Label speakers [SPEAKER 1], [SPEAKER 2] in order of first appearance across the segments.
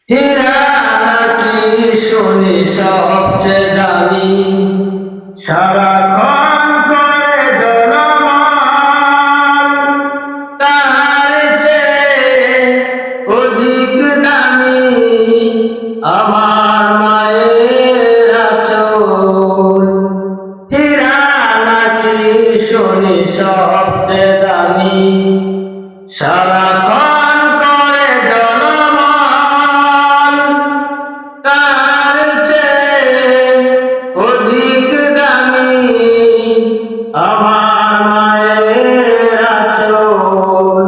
[SPEAKER 1] হীরা নাকি শুনি সবচেয়ে দামি,
[SPEAKER 2] সারাক্ষণ করে জলমল,
[SPEAKER 1] তার চেয়ে অধিক দামি আমার মায়ের আঁচল। হীরা নাকি শুনি সবচেয়ে দামি, সারাক্ষণ করে জলমল, তার চেয়ে অধিক দামি আমার মায়ের আঁচল।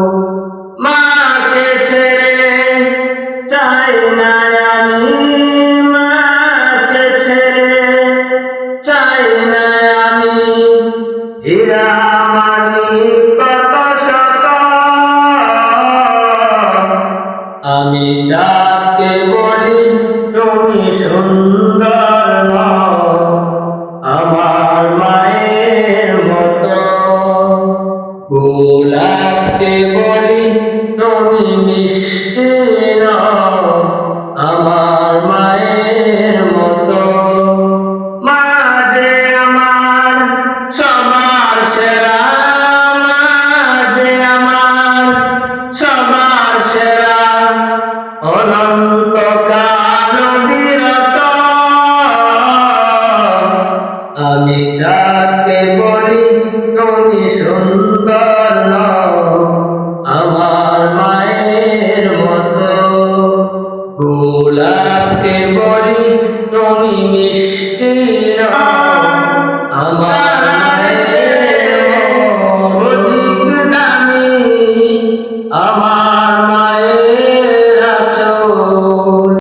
[SPEAKER 1] মাকে ছেড়ে চাই না আমি, মাকে ছেড়ে চাই না আমি, হীরা মানিক কত শত, আমি যাকে বলি তুমি সুন্দর নও আমার মায়ের মতো, গোলাপকে বলি তুমি মিষ্টি নও আমার মায়ের মতো। মা যে আমার সবার সেরা, মা যে আমার সবার সেরা, অনন্তকাল বিরত, আমি যাকে বলি তুমি সুন্দর নও আমার মায়ের মতো, গোলাপকে বলি তুমি মিষ্টি নও আমার